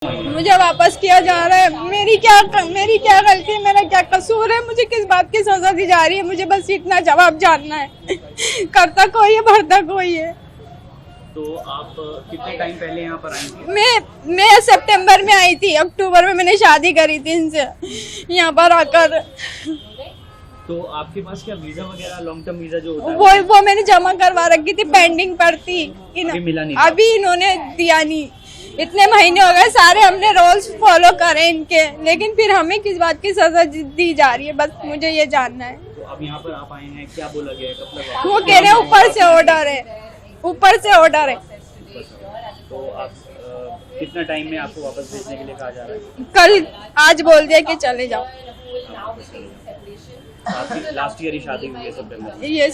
मुझे वापस किया जा रहा है। मेरी क्या गलती है, मेरा क्या कसूर है, मुझे किस बात की सजा दी जा रही है, मुझे बस इतना जवाब जानना है। करता कोई है, भरता कोई है। तो आप कितने टाइम पहले यहाँ पर आई थी? मैं सितंबर में आई थी, अक्टूबर में मैंने शादी करी थी इनसे यहाँ पर आकर। तो आपके पास क्या वीजा वगैरह लॉन्ग टर्म वीजा जो होता है वो मैंने जमा करवा रखी थी, पेंडिंग पर थी। मिला नहीं? अभी इन्होंने दिया नहीं। इतने महीने हो गए, सारे हमने रूल्स फॉलो करे इनके, लेकिन फिर हमें किस बात की सजा दी जा रही है, बस मुझे ये जानना है। तो अब यहाँ पर आप आए हैं, क्या बोला गया है, कब तक? वो कह रहे हैं ऊपर से ऑर्डर है, ऊपर से ऑर्डर है। तो आप कितना टाइम में आपको वापस भेजने के लिए कहा जा रहा है? कल आज बोल दिया कि चले जाओ। आपकी लास्ट ईयर ही शादी हुई है सितंबर में? ये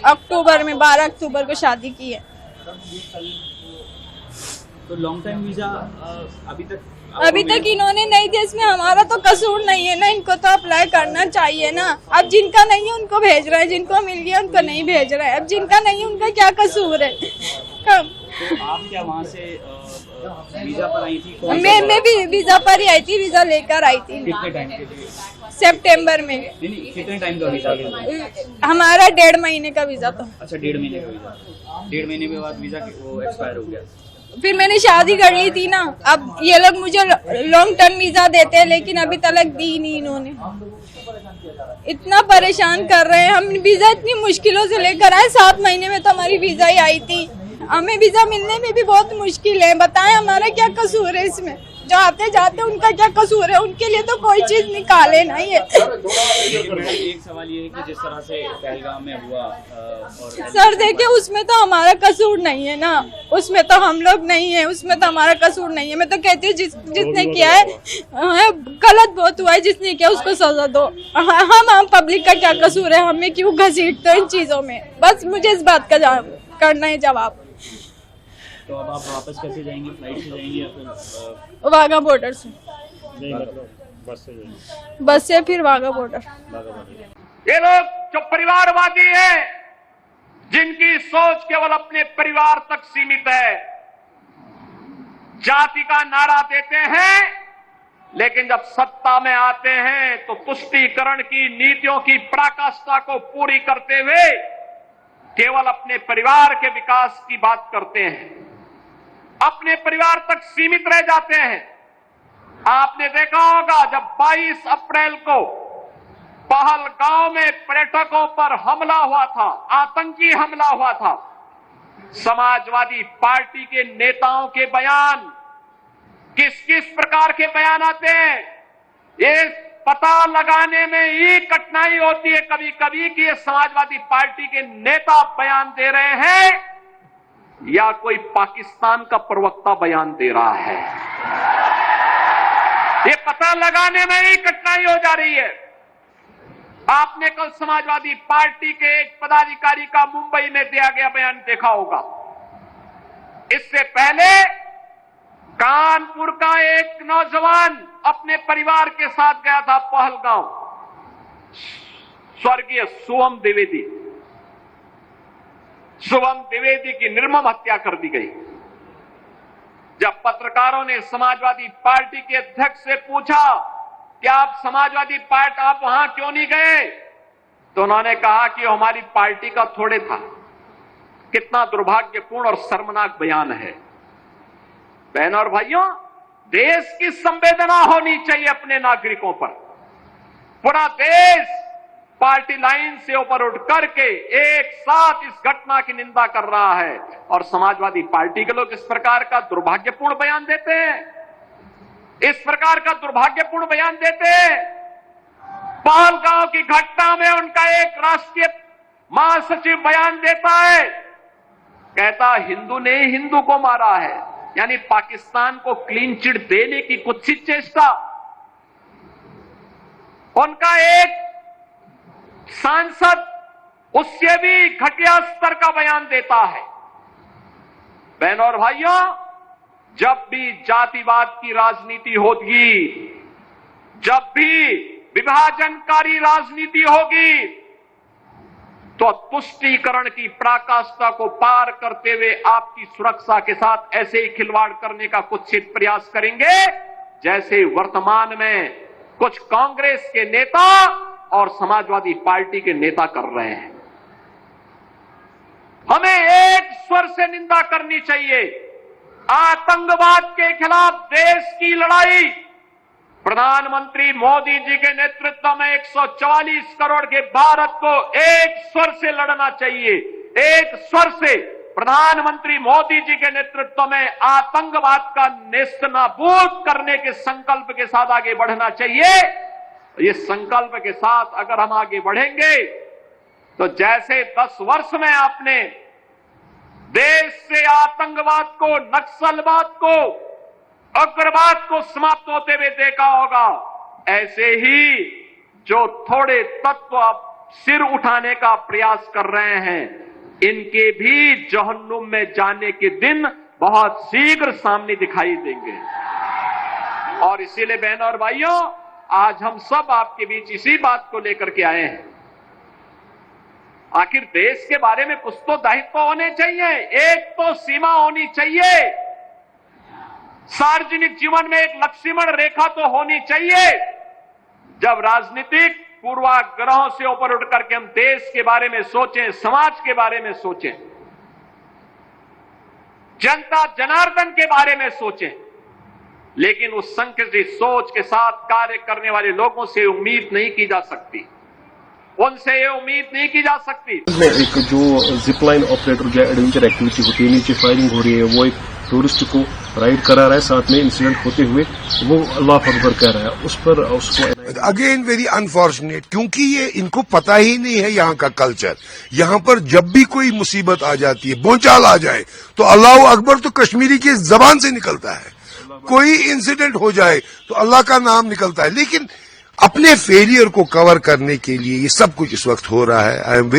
अक्टूबर में 12 अक्टूबर को शादी की है। तो लॉन्ग टाइम वीजा अभी तक इन्होंने नहीं दिया। इसमें हमारा तो कसूर नहीं है ना, इनको तो अप्लाई करना चाहिए ना। अब जिनका नहीं है उनको भेज रहे हैं, जिनको मिल गया उनको नहीं भेज रहे हैं। अब जिनका नहीं है उनका क्या कसूर है? तो आप क्या वहाँ से वीजा पर आई थी? मैं भी वीजा पर ही आई थी, वीजा लेकर आई थी। कितने टाइम के लिए? सितंबर में। नहीं, कितने टाइम का वीजा? हमारा 1.5 महीने का वीजा था। अच्छा, 1.5 महीने का वीजा। 1.5 महीने के बाद वीजा वो एक्सपायर हो गया। फिर मैंने शादी कर ली थी ना। अब ये लोग मुझे लॉन्ग टर्म वीजा देते हैं, लेकिन अभी तक दी नहीं इन्होंने। इतना परेशान कर रहे हैं। हम वीजा इतनी मुश्किलों से लेकर आए, 7 महीने में तो हमारी वीजा ही आई थी। हमें वीजा मिलने में भी बहुत मुश्किल है। बताएं हमारा क्या कसूर है इसमें? जो आते जाते उनका क्या कसूर है? उनके लिए तो कोई चीज निकाले ना ये। एक सवाल ये है कि जिस तरह से पहलगाम में हुआ और सर देखिए, उसमें तो हमारा कसूर नहीं है ना, उसमें तो हम लोग नहीं है, उसमें तो हमारा कसूर नहीं है। मैं तो कहती हूँ जिसने किया है गलत बहुत हुआ है, जिसने किया उसको सजा दो। हम पब्लिक का क्या कसूर है? हमें क्यों घसीटते हो इन चीजों में? बस मुझे इस बात का करना है जवाब। तो अब आप वापस कैसे जाएंगे? फ्लाइट से जाएंगे या फिर वाघा बॉर्डर से? बस से फिर वाघा बॉर्डर। ये लोग जो परिवारवादी हैं, जिनकी सोच केवल अपने परिवार तक सीमित है, जाति का नारा देते हैं, लेकिन जब सत्ता में आते हैं तो तुष्टीकरण की नीतियों की पराकाष्ठा को पूरी करते हुए केवल अपने परिवार के विकास की बात करते हैं, अपने परिवार तक सीमित रह जाते हैं। आपने देखा होगा जब 22 अप्रैल को पहलगांव में पर्यटकों पर हमला हुआ था, आतंकी हमला हुआ था, समाजवादी पार्टी के नेताओं के बयान किस किस प्रकार के बयान आते हैं, ये पता लगाने में ही कठिनाई होती है कभी कभी कि ये समाजवादी पार्टी के नेता बयान दे रहे हैं या कोई पाकिस्तान का प्रवक्ता बयान दे रहा है। ये पता लगाने में ही कठिनाई हो जा रही है। आपने कल समाजवादी पार्टी के एक पदाधिकारी का मुंबई में दिया गया बयान देखा होगा। इससे पहले कानपुर का एक नौजवान अपने परिवार के साथ गया था पहलगांव, स्वर्गीय शुभम द्विवेदी की निर्मम हत्या कर दी गई। जब पत्रकारों ने समाजवादी पार्टी के अध्यक्ष से पूछा कि आप समाजवादी पार्टी आप वहां क्यों नहीं गए, तो उन्होंने कहा कि हमारी पार्टी का थोड़े था। कितना दुर्भाग्यपूर्ण और शर्मनाक बयान है। बहनों और भाइयों, देश की संवेदना होनी चाहिए अपने नागरिकों पर। पूरा देश पार्टी लाइन से ऊपर उठ करके एक साथ इस घटना की निंदा कर रहा है और समाजवादी पार्टी के लोग इस प्रकार का दुर्भाग्यपूर्ण बयान देते हैं, इस प्रकार का दुर्भाग्यपूर्ण बयान देते हैं। पहलगांव की घटना में उनका एक राष्ट्रीय महासचिव बयान देता है, कहता हिंदू ने हिंदू को मारा है, यानी पाकिस्तान को क्लीन चिट देने की कुत्सित चेष्टा। उनका एक सांसद उससे भी घटिया स्तर का बयान देता है। बहनों और भाइयों, जब भी जातिवाद की राजनीति होगी, जब भी विभाजनकारी राजनीति होगी, तो तुष्टीकरण की पराकाष्ठा को पार करते हुए आपकी सुरक्षा के साथ ऐसे ही खिलवाड़ करने का कुत्सित प्रयास करेंगे जैसे वर्तमान में कुछ कांग्रेस के नेता और समाजवादी पार्टी के नेता कर रहे हैं। हमें एक स्वर से निंदा करनी चाहिए। आतंकवाद के खिलाफ देश की लड़ाई प्रधानमंत्री मोदी जी के नेतृत्व में 144 करोड़ के भारत को एक स्वर से लड़ना चाहिए। एक स्वर से प्रधानमंत्री मोदी जी के नेतृत्व में आतंकवाद का नेस्तनाबूद करने के संकल्प के साथ आगे बढ़ना चाहिए। ये संकल्प के साथ अगर हम आगे बढ़ेंगे तो जैसे 10 वर्ष में आपने देश से आतंकवाद को, नक्सलवाद को, उग्रवाद को समाप्त होते हुए देखा होगा, ऐसे ही जो थोड़े तत्व अब सिर उठाने का प्रयास कर रहे हैं, इनके भी जहन्नुम में जाने के दिन बहुत शीघ्र सामने दिखाई देंगे। और इसीलिए बहनों और भाइयों, आज हम सब आपके बीच इसी बात को लेकर के आए हैं। आखिर देश के बारे में कुछ तो दायित्व होने चाहिए, एक तो सीमा होनी चाहिए, सार्वजनिक जीवन में एक लक्ष्मण रेखा तो होनी चाहिए। जब राजनीतिक पूर्वाग्रहों से ऊपर उठ करके हम देश के बारे में सोचें, समाज के बारे में सोचें, जनता जनार्दन के बारे में सोचें, लेकिन उस संकुचित सोच के साथ कार्य करने वाले लोगों से उम्मीद नहीं की जा सकती, उनसे ये उम्मीद नहीं की जा सकती। एक जो जिपलाइन ऑपरेटर जो एडवेंचर एक्टिविटी होती है, नीचे फायरिंग हो रही है, वो एक टूरिस्ट को राइड करा रहा है, साथ में इंसिडेंट होते हुए वो अल्लाह अकबर कह रहा है, उस पर उसको अगेन वेरी अनफॉर्चुनेट, क्योंकि ये इनको पता ही नहीं है यहाँ का कल्चर। यहाँ पर जब भी कोई मुसीबत आ जाती है, बोलचाल आ जाए, तो अल्लाह अकबर तो कश्मीरी की जबान से निकलता है। कोई इंसिडेंट हो जाए तो अल्लाह का नाम निकलता है। लेकिन अपने फेलियर को कवर करने के लिए ये सब कुछ इस वक्त हो रहा है। I am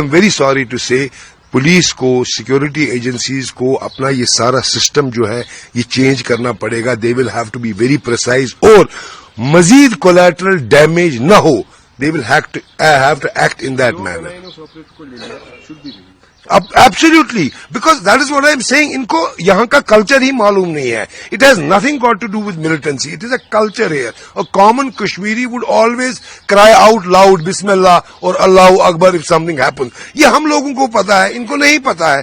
very sorry to say police को, सिक्योरिटी एजेंसीज को अपना ये सारा सिस्टम जो है ये चेंज करना पड़ेगा। They will have to be very precise, और मजीद कोलैटरल डैमेज न हो, they will have to act in that manner. Absolutely, because that is what I am saying. इनको यहाँ का कल्चर ही मालूम नहीं है. It has nothing got to do with militancy. It is a culture here. A common Kashmiri would always cry out loud, Bismillah or Allahu Akbar if something happens. ये हम लोगों को पता है, इनको नहीं पता है.